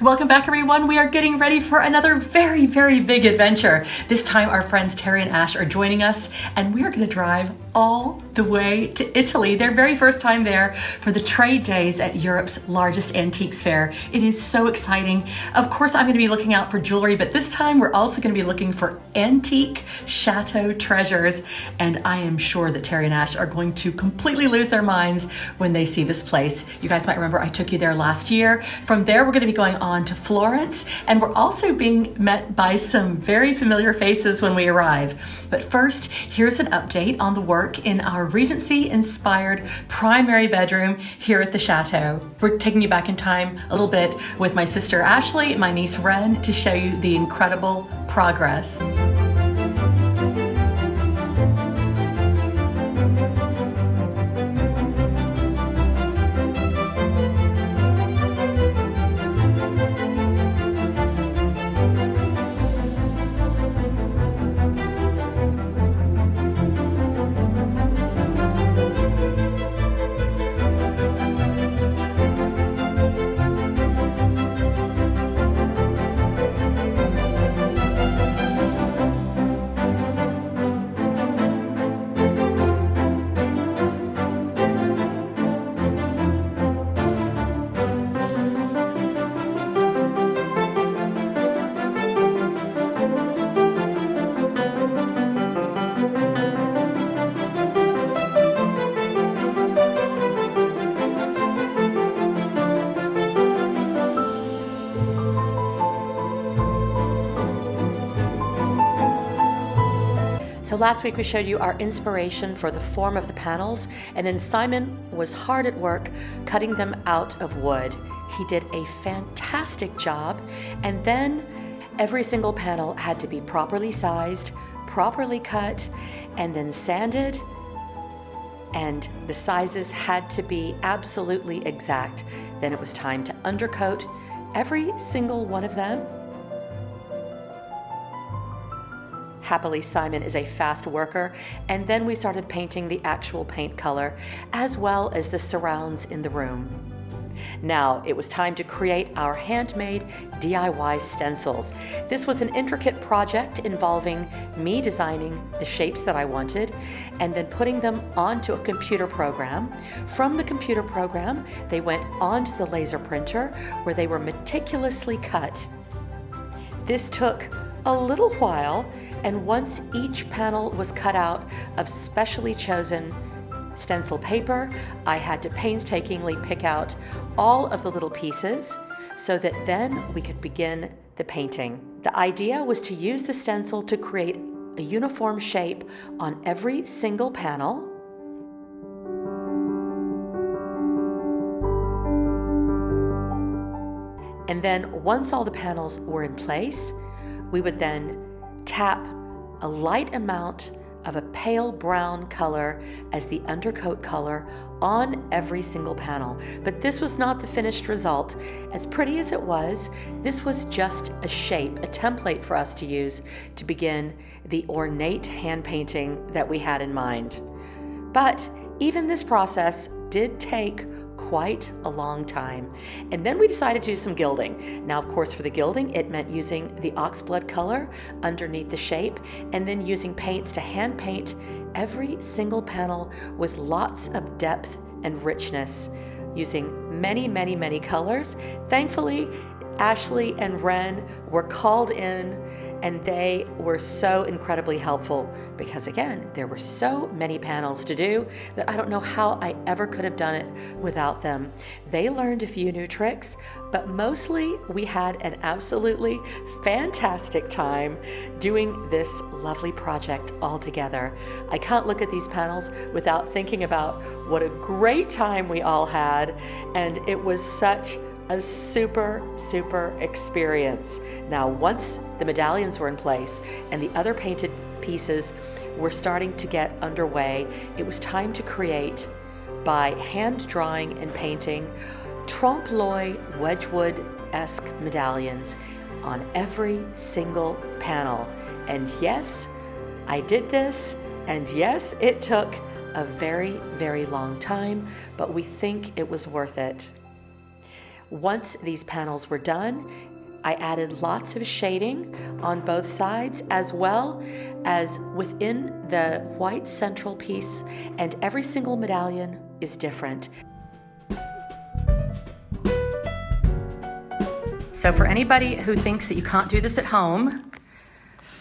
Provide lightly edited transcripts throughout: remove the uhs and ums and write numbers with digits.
Welcome back, everyone. We are getting ready for another very, very big adventure. This time our friends Terry and Ash are joining us, and we are going to drive all the way to Italy, their very first time there, for the trade days at Europe's largest antiques fair. It is so exciting. Of course, I'm going to be looking out for jewelry, but this time we're also going to be looking for antique chateau treasures, and I am sure that Terry and Ash are going to completely lose their minds when they see this place. You guys might remember I took you there last year. From there, we're going to be going on to Florence, and we're also being met by some very familiar faces when we arrive. But first, here's an update on the work in our Regency-inspired primary bedroom here at the Chateau. We're taking you back in time a little bit with my sister Ashley and my niece Ren to show you the incredible progress. So last week we showed you our inspiration for the form of the panels, and then Simon was hard at work cutting them out of wood. He did a fantastic job, and then every single panel had to be properly sized, properly cut, and then sanded, and the sizes had to be absolutely exact. Then it was time to undercoat every single one of them. Happily, Simon is a fast worker, and then we started painting the actual paint color as well as the surrounds in the room. Now it was time to create our handmade DIY stencils. This was an intricate project involving me designing the shapes that I wanted and then putting them onto a computer program. From the computer program, they went onto the laser printer where they were meticulously cut. This took a little while, and once each panel was cut out of specially chosen stencil paper, I had to painstakingly pick out all of the little pieces so that then we could begin the painting. The idea was to use the stencil to create a uniform shape on every single panel. And then once all the panels were in place, we would then tap a light amount of a pale brown color as the undercoat color on every single panel. But this was not the finished result. As pretty as it was, this was just a shape, a template for us to use to begin the ornate hand painting that we had in mind. But even this process did take quite a long time. And then we decided to do some gilding. Now, of course, for the gilding, it meant using the oxblood color underneath the shape and then using paints to hand paint every single panel with lots of depth and richness, using many, many, many colors. Thankfully, Ashley and Ren were called in, and they were so incredibly helpful because, again, there were so many panels to do that I don't know how I ever could have done it without them. They learned a few new tricks, but mostly we had an absolutely fantastic time doing this lovely project all together. I can't look at these panels without thinking about what a great time we all had, and it was such a super experience. Now, once the medallions were in place and the other painted pieces were starting to get underway, it was time to create, by hand drawing and painting, trompe-l'oeil Wedgwood-esque medallions on every single panel. And yes, I did this, and yes, it took a very long time, but we think it was worth it. Once these panels were done, I added lots of shading on both sides as well as within the white central piece, and every single medallion is different. So for anybody who thinks that you can't do this at home,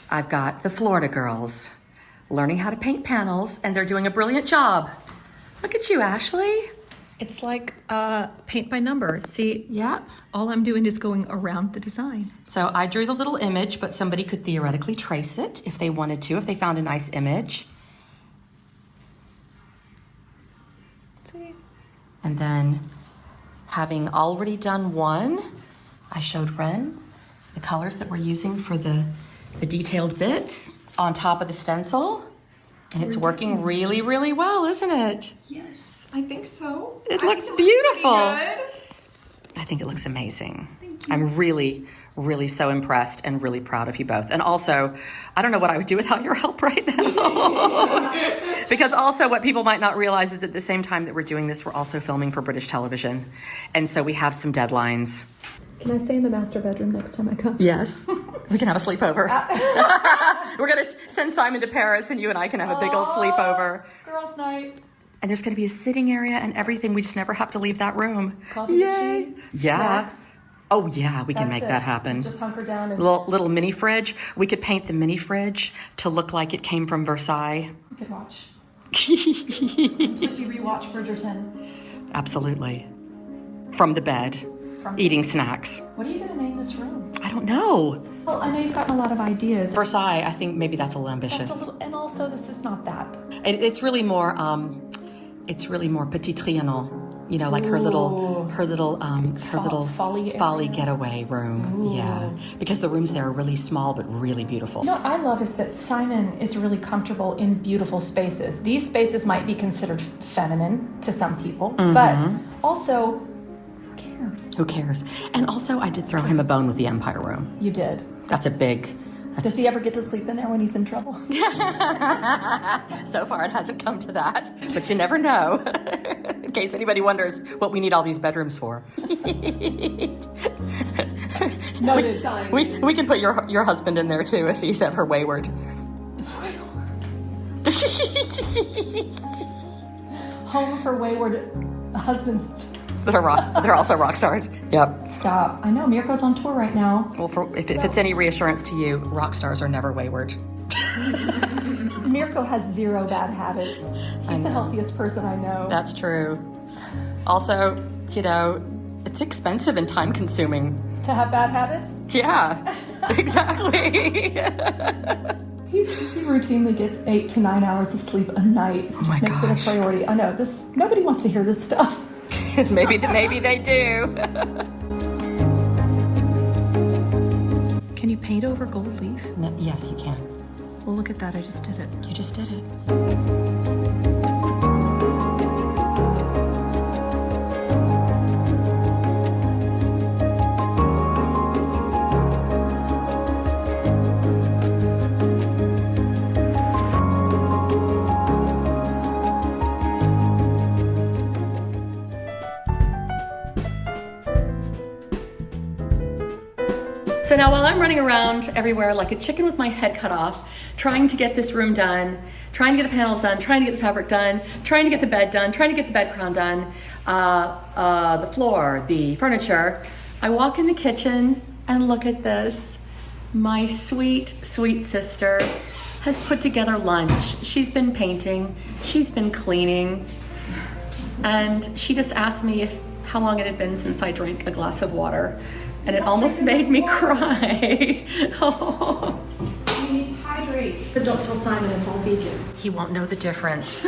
I've got the Florida girls learning how to paint panels, and they're doing a brilliant job. Look at you, Ashley. It's like paint by number. See, Yeah. all I'm doing is going around the design. So I drew the little image, but somebody could theoretically trace it if they wanted to, if they found a nice image. See? And then, having already done one, I showed Ren the colors that we're using for the detailed bits on top of the stencil. And it's working really, really well, isn't it? Yes, I think so. It I looks think beautiful. Good. I think it looks amazing. Thank you. I'm really, really so impressed and really proud of you both. And also, I don't know what I would do without your help right now. Because also what people might not realize is at the same time that we're doing this, we're also filming for British television. And so we have some deadlines. Can I stay in the master bedroom next time I come? Yes. We can have a sleepover. We're going to send Simon to Paris and you and I can have a big old sleepover. Girls' night. And there's going to be a sitting area and everything. We just never have to leave that room. Coffee machine. Yeah. Snacks. Oh, yeah, we can That's make it. that happen. Just hunker down and Little mini fridge. We could paint the mini fridge to look like it came from Versailles. we could watch. Completely rewatch Bridgerton. Absolutely. From the bed, eating snacks. What are you going to name this room? I don't know. Well, I know you've gotten a lot of ideas. Versailles, I think maybe that's a little That's ambitious. a little, and also this is not that. It's really more Petit Trianon. You know, like her little folly getaway room. Ooh. Yeah, because the rooms there are really small but really beautiful. You know what I love is that Simon is really comfortable in beautiful spaces. These spaces might be considered feminine to some people, but also, who cares? Who cares? And also, I did throw him a bone with the Empire room. You did. That's a big. Does he ever get to sleep in there when he's in trouble? So far, it hasn't come to that, but you never know. In case anybody wonders what we need all these bedrooms for. Noted. We can put your husband in there too if he's ever wayward. Home for wayward husbands. They're also rock stars. Yep. Stop. I know Mirko's on tour right now. Well, if it's any reassurance to you, rock stars are never wayward. Mirko has zero bad habits. He's the healthiest person I know. That's true. Also, you know, it's expensive and time consuming. To have bad habits? Yeah, exactly. He routinely gets 8 to 9 hours of sleep a night. Just my makes gosh. it a priority. I know nobody wants to hear this stuff. maybe they do. Can you paint over gold leaf? No, yes, you can. Well, look at that. I just did it. You just did it. So now while I'm running around everywhere like a chicken with my head cut off, trying to get this room done, trying to get the panels done, trying to get the fabric done, trying to get the bed done, trying to get the bed crown done, the floor, the furniture, I walk in the kitchen and look at this. My sweet, sweet sister has put together lunch. She's been painting, she's been cleaning, and she just asked me how long it had been since I drank a glass of water. And it almost made me cry. Oh. You need to hydrate. But don't tell Simon it's all vegan. He won't know the difference.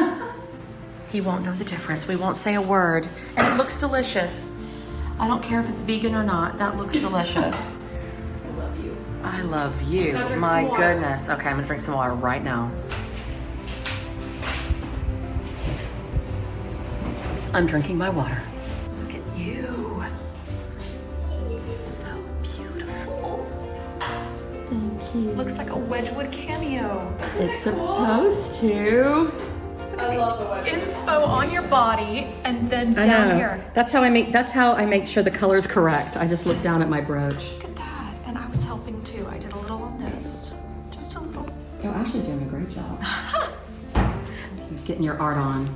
He won't know the difference. We won't say a word. And it looks delicious. I don't care if it's vegan or not. That looks delicious. I love you. I love you. Now drink My some water. goodness. Okay, I'm gonna drink some water right now. I'm drinking my water. Look at you. So beautiful. Thank you. Looks like a Wedgwood cameo. It's supposed to. I love the way inspo on your body and then down here. That's how I make sure the color's correct. I just look down at my brooch. Look at that. And I was helping too. I did a little on this. Just a little. You're actually doing a great job. Getting your art on.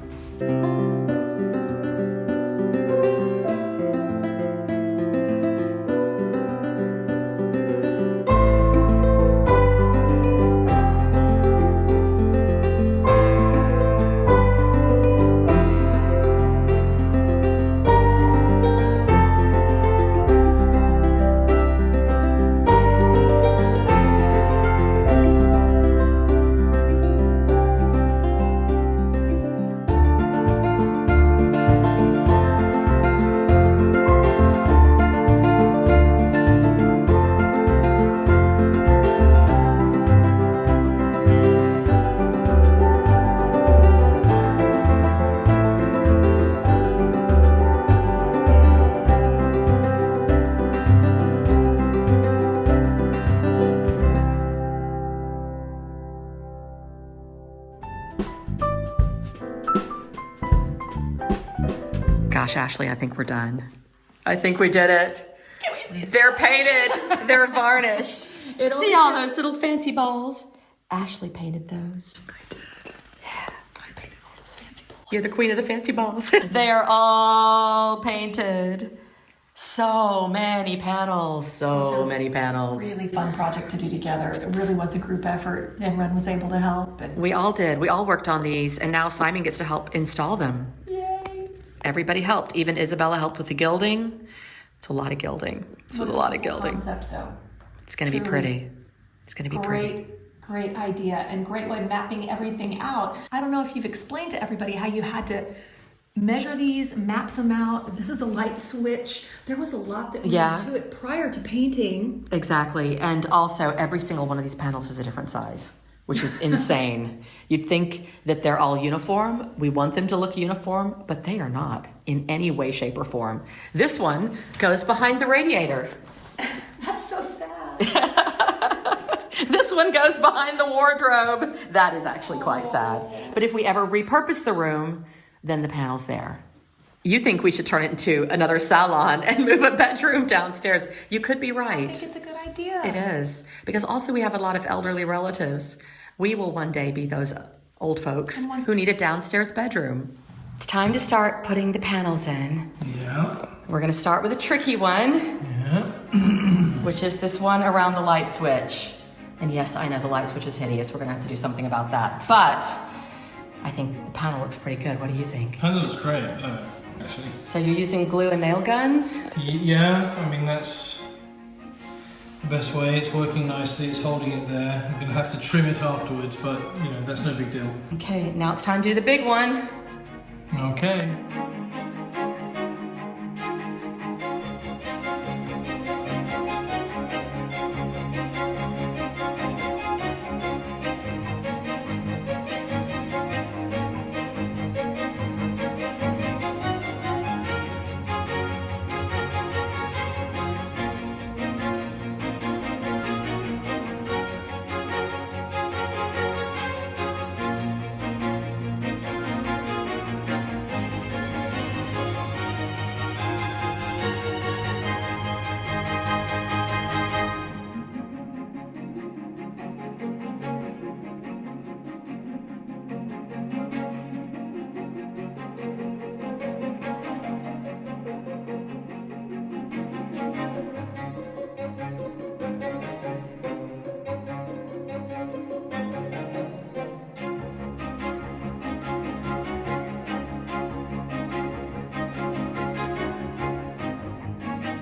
Gosh, Ashley, I think we're done. I think we did it. They're painted. They're varnished. See all those little fancy balls? Ashley painted those. I did. Yeah, I painted all those fancy balls. You're the queen of the fancy balls. They are all painted. So many panels. So many panels. Really fun project to do together. It really was a group effort. Everyone was able to help. We all did. We all worked on these, and now Simon gets to help install them. Everybody helped. Even Isabella helped with the gilding. It's a lot of gilding. This was a lot of gilding. Concept, though. It's going to be pretty. It's going to be pretty. Great idea and great way mapping everything out. I don't know if you've explained to everybody how you had to measure these, map them out. This is a light switch. There was a lot that went into it prior to painting. Exactly. And also, every single one of these panels is a different size, which is insane. You'd think that they're all uniform. We want them to look uniform, but they are not in any way, shape, or form. This one goes behind the radiator. That's so sad. This one goes behind the wardrobe. That is actually quite sad. But if we ever repurpose the room, then the panel's there. You think we should turn it into another salon and move a bedroom downstairs. You could be right. I think it's a good idea. It is. Because also we have a lot of elderly relatives. We will one day be those old folks who need a downstairs bedroom. It's time to start putting the panels in. Yeah. We're going to start with a tricky one. Yeah. Which is this one around the light switch. And yes, I know the light switch is hideous. We're going to have to do something about that. But I think the panel looks pretty good. What do you think? Panel looks great. I love it, actually. So you're using glue and nail guns? Yeah, I mean, that's the best way. It's working nicely. It's holding it there. I'm going to have to trim it afterwards, but, you know, that's no big deal. Okay, now it's time to do the big one. Okay.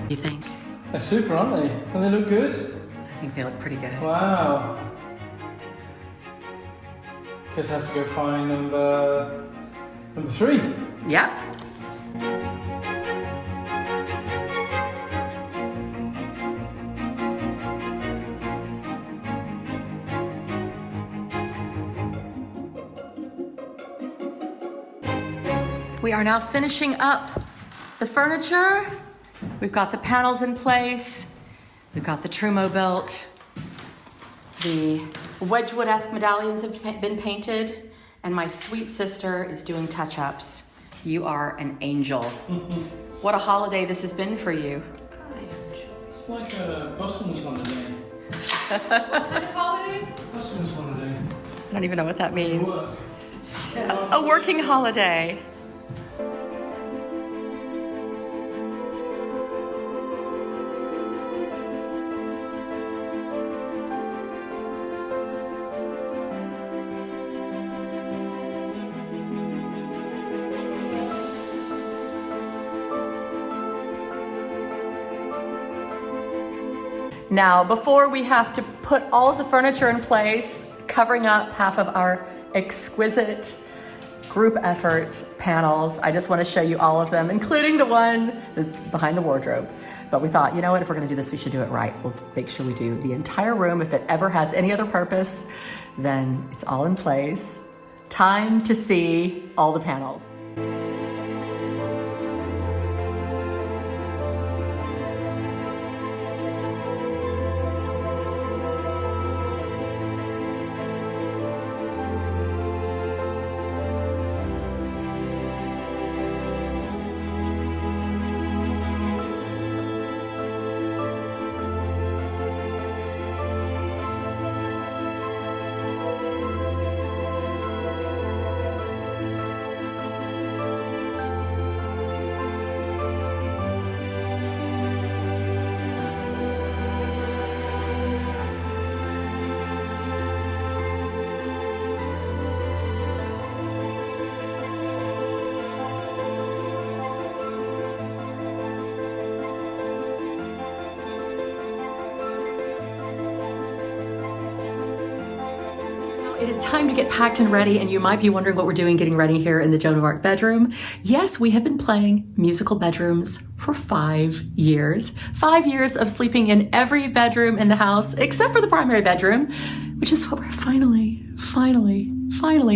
You think? They're super, aren't they? And they look good. I think they look pretty good. Wow. Guess I have to go find number 3. Yep. We are now finishing up the furniture. We've got the panels in place. We've got the Trumeau built. The Wedgwood-esque medallions have been painted. And my sweet sister is doing touch-ups. You are an angel. What a holiday this has been for you. It's like a busman's holiday. Busman's holiday. I don't even know what that means. A working holiday. Now, before we have to put all of the furniture in place, covering up half of our exquisite group effort panels, I just want to show you all of them, including the one that's behind the wardrobe. But we thought, you know what, if we're going to do this, we should do it right. We'll make sure we do the entire room. If it ever has any other purpose, then it's all in place. Time to see all the panels. It is time to get packed and ready, and you might be wondering what we're doing getting ready here in the Joan of Arc bedroom. Yes, we have been playing musical bedrooms for 5 years. 5 years of sleeping in every bedroom in the house, except for the primary bedroom, which is what we're finally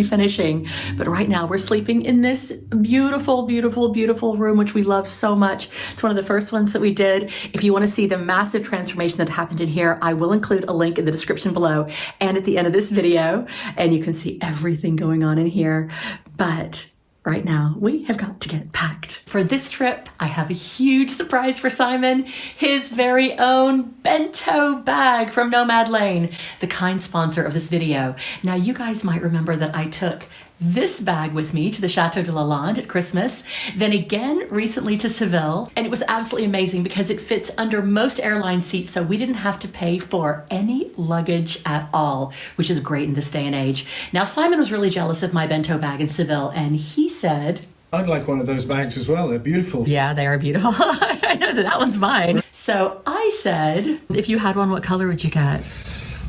finishing. But right now we're sleeping in this beautiful, beautiful, beautiful room, which we love so much. It's one of the first ones that we did. If you want to see the massive transformation that happened in here, I will include a link in the description below and at the end of this video, and you can see everything going on in here. But right now, we have got to get packed. For this trip, I have a huge surprise for Simon, his very own bento bag from Nomad Lane, the kind sponsor of this video. Now, you guys might remember that I took this bag with me to the Chateau de Lalande at Christmas, then again recently to Seville, and it was absolutely amazing because it fits under most airline seats, so we didn't have to pay for any luggage at all, which is great in this day and age. Now, Simon was really jealous of my bento bag in Seville, and he said, I'd like one of those bags as well. They're beautiful. Yeah, they are beautiful. I know that one's mine. So I said, if you had one, what color would you get?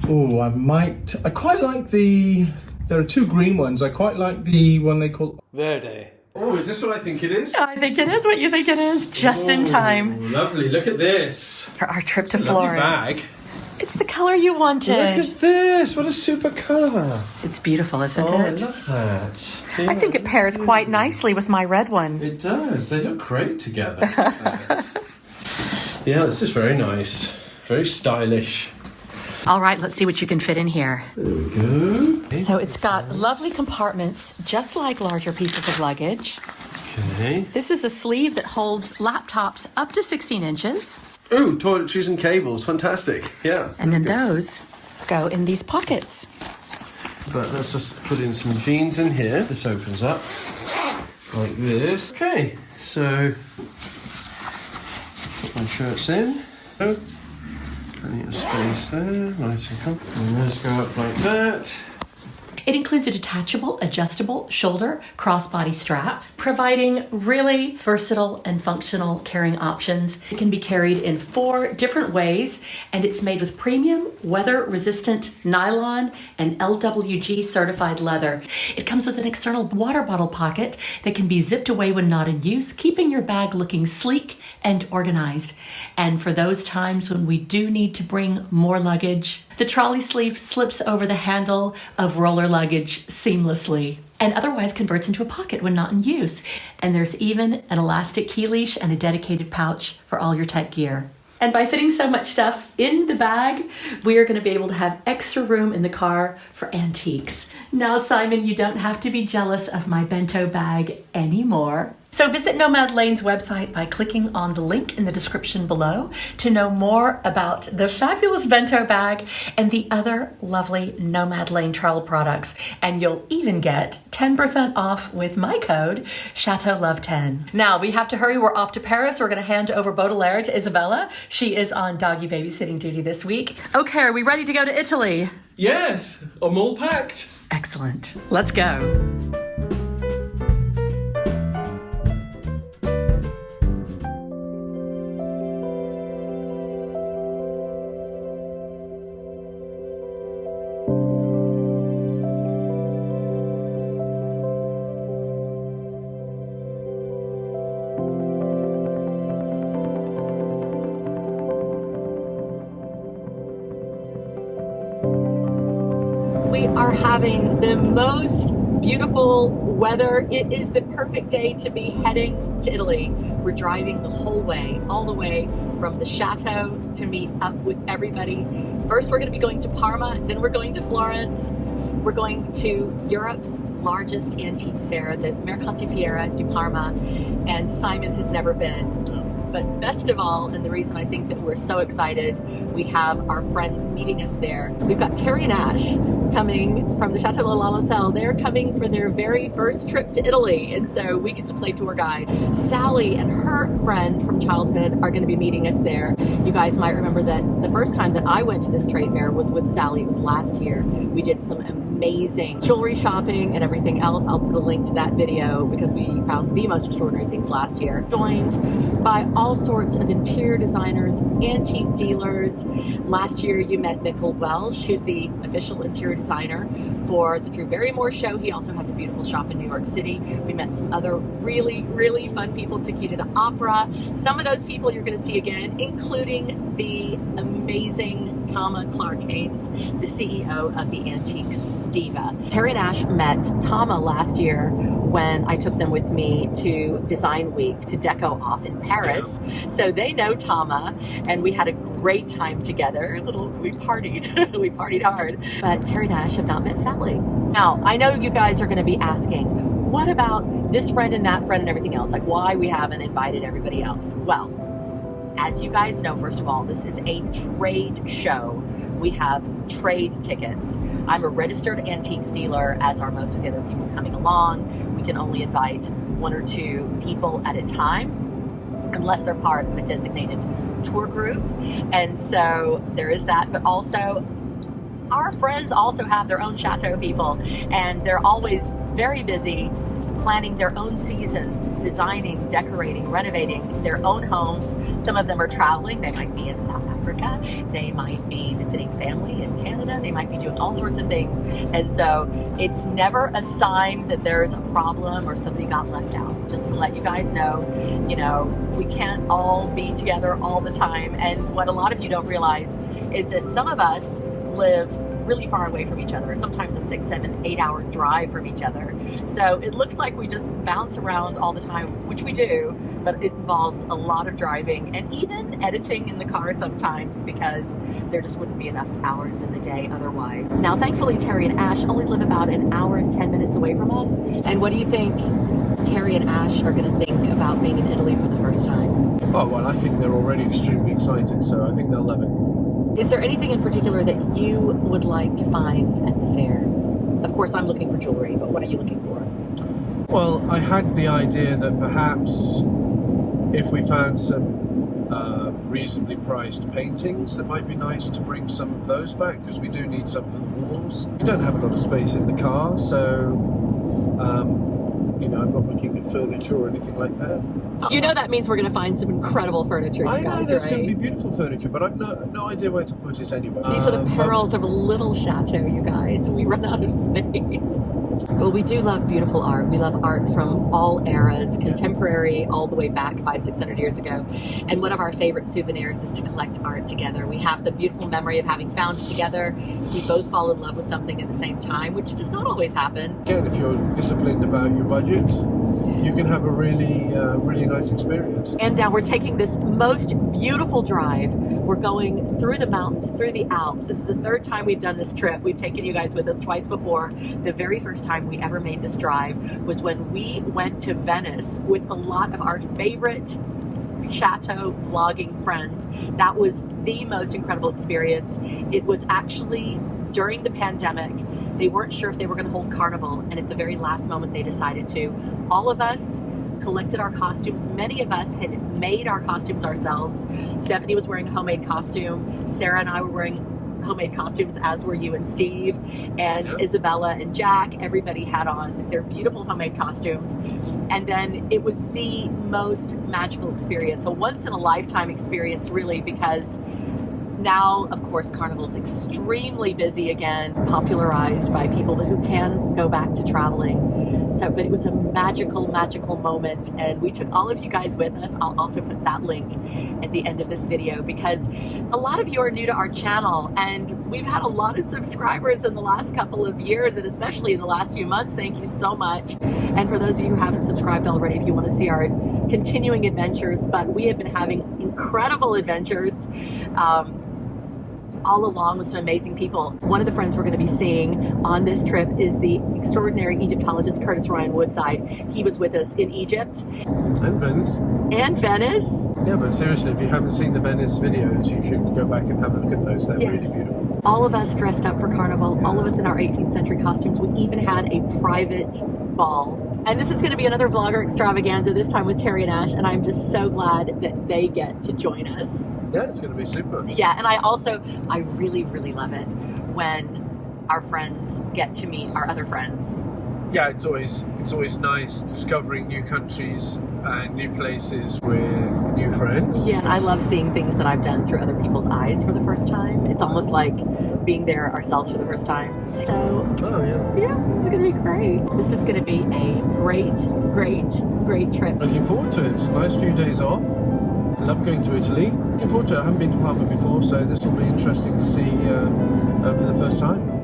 Oh, I quite like there are two green ones. I quite like the one they call Verde. Oh, is this what I think it is? I think it is what you think it is, just in time. Lovely, look at this. For our trip to It's a Florence. lovely bag. It's the color you wanted. Look at this, what a super colour. It's beautiful, isn't Oh, I it? love that. I think it pairs quite nicely with my red one. It does, they look great together. Yeah, this is very nice. Very stylish. All right, let's see what you can fit in here. There we go. So it's got lovely compartments, just like larger pieces of luggage. Okay. This is a sleeve that holds laptops up to 16 inches. Oh, toiletries and cables, fantastic. Yeah. And then those go in these pockets. But let's just put in some jeans in here. This opens up like this. Okay, so put my shirts in. Oh, plenty of space there, nice and comfortable. And those go up like that. It includes a detachable, adjustable shoulder crossbody strap, providing really versatile and functional carrying options. It can be carried in 4 different ways, and it's made with premium, weather-resistant nylon and LWG certified leather. It comes with an external water bottle pocket that can be zipped away when not in use, keeping your bag looking sleek and organized. And for those times when we do need to bring more luggage, the trolley sleeve slips over the handle of roller luggage seamlessly and otherwise converts into a pocket when not in use. And there's even an elastic key leash and a dedicated pouch for all your tech gear. And by fitting so much stuff in the bag, we are going to be able to have extra room in the car for antiques. Now, Simon, you don't have to be jealous of my bento bag anymore. So visit Nomad Lane's website by clicking on the link in the description below to know more about the fabulous bento bag and the other lovely Nomad Lane travel products. And you'll even get 10% off with my code ChateauLove10. Now we have to hurry. We're off to Paris. We're going to hand over Baudelaire to Isabella. She is on doggy babysitting duty this week. Okay, are we ready to go to Italy? Yes, I'm all packed. Excellent. Let's go. We are having the most beautiful weather. It is the perfect day to be heading to Italy. We're driving the whole way, all the way from the chateau to meet up with everybody. First, we're going to be going to Parma, then we're going to Florence. We're going to Europe's largest antiques fair, the Mercanteinfiera di Parma, and Simon has never been. But best of all, and the reason I think that we're so excited, we have our friends meeting us there. We've got Terry and Ash coming from the Chateau L'Alacel. They're coming for their very first trip to Italy, and so we get to play tour guide. Sally and her friend from childhood are going to be meeting us there. You guys might remember that the first time that I went to this trade fair was with Sally. It was last year. We did some amazing jewelry shopping and everything else. I'll put a link to that video because we found the most extraordinary things last year. Joined by all sorts of interior designers, antique dealers. Last year you met Mikkel Welsh, who's the official interior designer for the Drew Barrymore show. He also has a beautiful shop in New York City. We met some other really, really fun people, took you to the opera. Some of those people you're going to see again, including the amazing Tama Clark Haynes, the CEO of the Antiques Diva. Terry and Ash met Tama last year when I took them with me to Design Week to deco off in Paris. So they know Tama, and we had a great time together. We partied. We partied hard. But Terry and Ash have not met Sally. Now, I know you guys are going to be asking, what about this friend and that friend and everything else? Like, why we haven't invited everybody else? Well, as you guys know, first of all, this is a trade show. We have trade tickets. I'm a registered antiques dealer, as are most of the other people coming along. We can only invite 1 or 2 people at a time, unless they're part of a designated tour group. And so there is that, but also our friends also have their own chateau people, and they're always very busy planning their own seasons, designing, decorating, renovating their own homes. Some of them are traveling. They might be in South Africa. They might be visiting family in Canada. They might be doing all sorts of things. And so it's never a sign that there's a problem or somebody got left out. Just to let you guys know, we can't all be together all the time. And what a lot of you don't realize is that some of us live really far away from each other, sometimes a 6, 7, 8 hour drive from each other. So it looks like we just bounce around all the time, which we do, but it involves a lot of driving and even editing in the car sometimes, because there just wouldn't be enough hours in the day otherwise. Now, thankfully, Terry and Ash only live about an hour and 10 minutes away from us. And what do you think Terry and Ash are going to think about being in Italy for the first time? Oh, well, I think they're already extremely excited, so I think they'll love it. Is there anything in particular that you would like to find at the fair? Of course, I'm looking for jewelry, but what are you looking for? Well, I had the idea that perhaps if we found some reasonably priced paintings, that might be nice to bring some of those back, because we do need some for the walls. We don't have a lot of space in the car, so I'm not looking at furniture or anything like that. That means we're going to find some incredible furniture, you I guys, know there's right? going to be beautiful furniture, but I've no idea where to put it anyway. These are the perils of a little chateau, you guys. We run out of space. Well, we do love beautiful art. We love art from all eras, contemporary all the way back 500-600 years ago. And one of our favorite souvenirs is to collect art together. We have the beautiful memory of having found it together. We both fall in love with something at the same time, which does not always happen. Again, if you're disciplined about your budget, you can have a really, really nice experience. And now we're taking this most beautiful drive. We're going through the mountains, through the Alps. This is the third time we've done this trip. We've taken you guys with us twice before. The very first time we ever made this drive was when we went to Venice with a lot of our favorite Chateau vlogging friends. That was the most incredible experience. It was actually during the pandemic. They weren't sure if they were going to hold Carnival, and at the very last moment they decided to. All of us collected our costumes. Many of us had made our costumes ourselves. Stephanie was wearing a homemade costume. Sarah and I were wearing homemade costumes, as were you and Steve, and Isabella and Jack. Everybody had on their beautiful homemade costumes. And then it was the most magical experience, a once-in-a-lifetime experience, really, because now, of course, Carnival's extremely busy again, popularized by people who can go back to traveling. So, but it was a magical, magical moment, and we took all of you guys with us. I'll also put that link at the end of this video, because a lot of you are new to our channel, and we've had a lot of subscribers in the last couple of years, and especially in the last few months. Thank you so much. And for those of you who haven't subscribed already, if you want to see our continuing adventures, but we have been having incredible adventures all along with some amazing people. One of the friends we're going to be seeing on this trip is the extraordinary Egyptologist Curtis Ryan Woodside. He was with us in Egypt. And Venice. And Venice. Yeah, but seriously, if you haven't seen the Venice videos, you should go back and have a look at those. They're really beautiful. All of us dressed up for Carnival, all of us in our 18th century costumes. We even had a private ball. And this is going to be another vlogger extravaganza, this time with Terry and Ash, and I'm just so glad that they get to join us. Yeah, it's going to be super. Yeah, and I really, really love it when our friends get to meet our other friends. Yeah, it's always nice discovering new countries and new places with new friends. Yeah, and I love seeing things that I've done through other people's eyes for the first time. It's almost like being there ourselves for the first time. So, yeah, this is going to be great. This is going to be a great, great, great trip. Looking forward to it. It's a nice few days off. I love going to Italy. Looking forward to it. I haven't been to Parma before, so this will be interesting to see for the first time.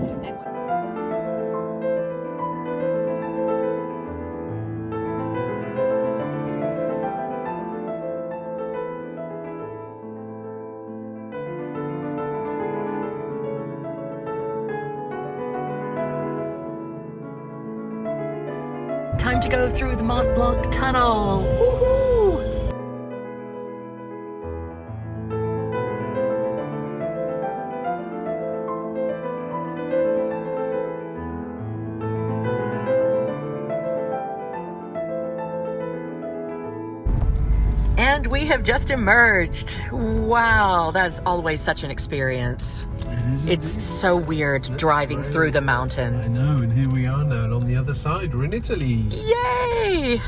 Time to go through the Mont Blanc Tunnel. Woohoo! And we have just emerged. Wow, that's always such an experience. It's so weird driving through the mountain. I know, and here we are now, and on the other side, we're in Italy. Yay!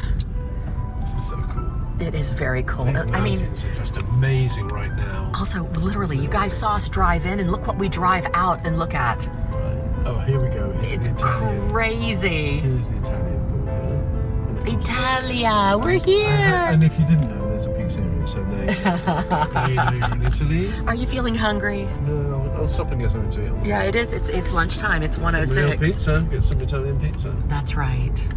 This is so cool. It is very cool. These mountains are just amazing right now. Also, literally, you guys saw us drive in, and look what we drive out and look at. Right. Oh, here we go. It's crazy. Here's the Italian border. Italia, we're here. And if you didn't know, there's a pizzeria, so now you know you're in Italy. Are you feeling hungry? No, I'll stop and get something to eat. Yeah, it is. It's lunchtime. It's 1:06. Some real pizza. Get some Italian pizza. That's right.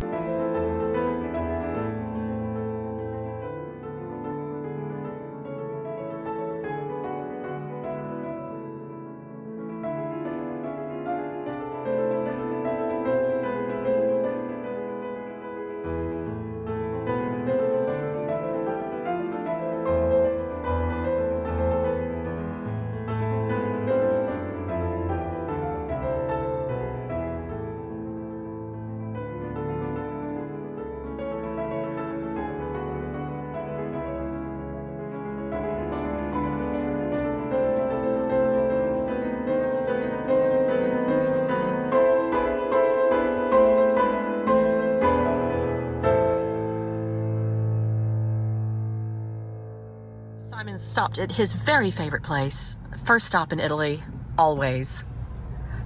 Simon stopped at his very favorite place. First stop in Italy, always.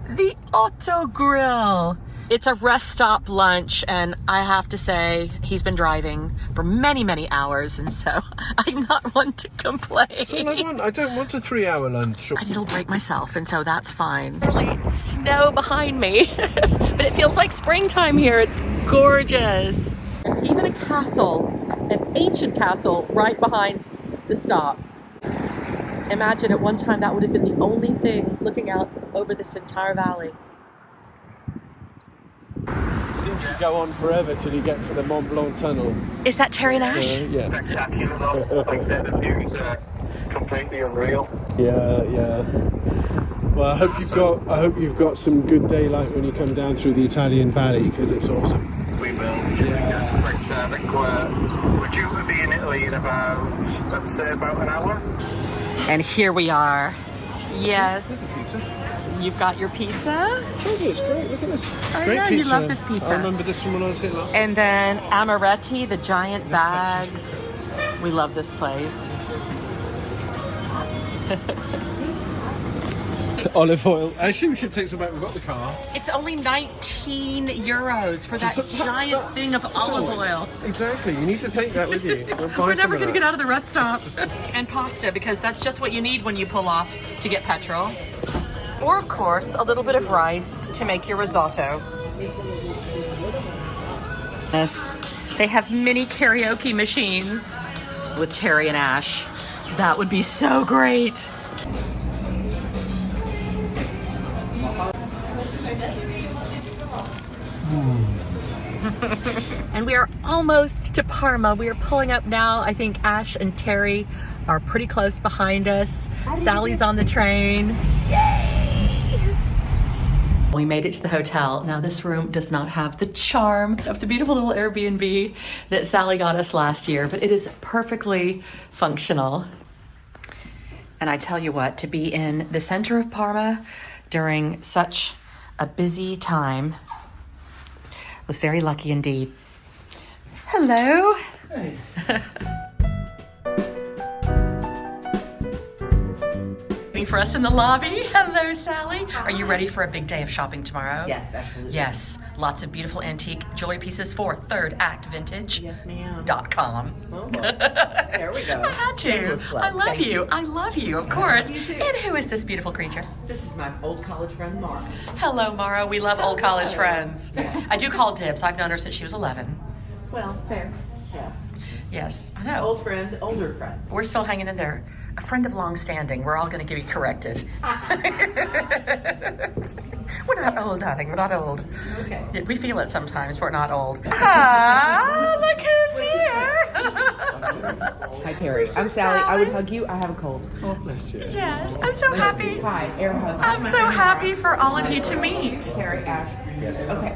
The Auto Grill. It's a rest stop lunch, and I have to say, he's been driving for many, many hours, and so I'm not one to complain. That's all I want. I don't want a 3-hour lunch. I need a break myself, and so that's fine. Really snow behind me, but it feels like springtime here. It's gorgeous. there's even a castle, an ancient castle, right behind the stop. Imagine at one time that would have been the only thing looking out over this entire valley. Seems to go on forever till you get to the Mont Blanc Tunnel. Is that Terry and Ash? Yeah. Spectacular though. Like I said, the views are completely unreal. Yeah, yeah. Well, I hope you've got some good daylight when you come down through the Italian valley, because it's awesome. We will. Yes, but I think we're due to be in Italy in about, let's say, about an hour. And here we are. Yes. You've got your pizza? I told you, it's great. Look at this. It's I great know, pizza. you love this pizza. I remember this from when I was here last. And then amaretti, the giant bags. We love this place. Olive oil. Actually, we should take some back. We've got the car. It's only 19 euros for that giant thing of olive oil. Exactly. You need to take that with you. We're never going to get out of the rest stop. And pasta, because that's just what you need when you pull off to get petrol. Or, of course, a little bit of rice to make your risotto. Yes. They have mini karaoke machines with Terry and Ash. That would be so great. And we are almost to Parma. We are pulling up now. I think Ash and Terry are pretty close behind us. Sally's on the train. Yay! We made it to the hotel. Now this room does not have the charm of the beautiful little Airbnb that Sally got us last year, but it is perfectly functional. And I tell you what, to be in the center of Parma during such a busy time was very lucky indeed. Hello. Hey. Waiting for us in the lobby. Hello, Sally. Are you ready for a big day of shopping tomorrow? Yes, absolutely. Yes. Lots of beautiful antique jewelry pieces for Third Act Vintage. Yes, ma'am. .com. Oh, there we go. I had to. Shameless plug. I love Thank you. I love you, of course. you too. And who is this beautiful creature? This is my old college friend, Mara. Hello, Mara. We love old college friends. I do call dibs. I've known her since she was 11. Well, fair. Yes. Yes, I know. Old friend, older friend. We're still hanging in there. A friend of long standing. We're all going to get corrected. We're not old, darling. We're not old. Okay. Yeah, we feel it sometimes. We're not old. Ah, look who's here. Hi, Terry. I'm Sally. I would hug you. I have a cold. Oh, bless you. Yes, I'm so happy. Hi, air hug. I'm so happy for all of you to meet. Terry, Ash. Okay.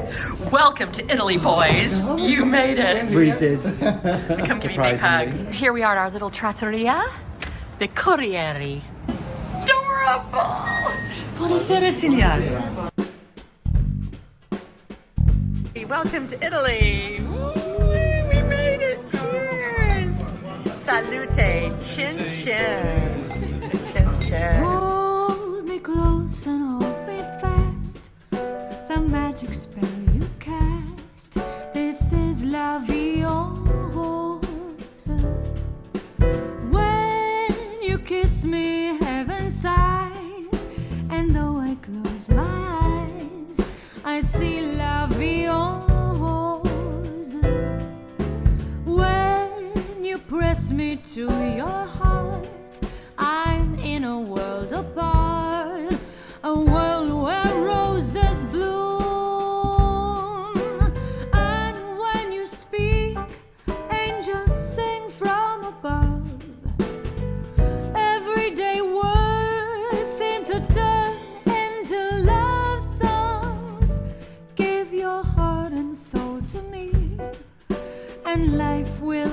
Welcome to Italy, boys. You made it. We did. Come give me big hugs. Here we are at our little trattoria, the Corriere. Adorable. Buonasera, signore. Welcome to Italy. Woo, we made it. Cheers. Salute. Chin chin. Chin chin. Hold me close and hold me fast. The magic spell you cast. This is la vie en rose. When you kiss me, heaven sighs. And though I close my eyes, I see la vie en rose. When you press me to your heart, I'm in a world apart, a world where roses bloom. And when you speak, angels sing from above. Everyday words seem to turn into love songs. Give your heart and soul to me, and life will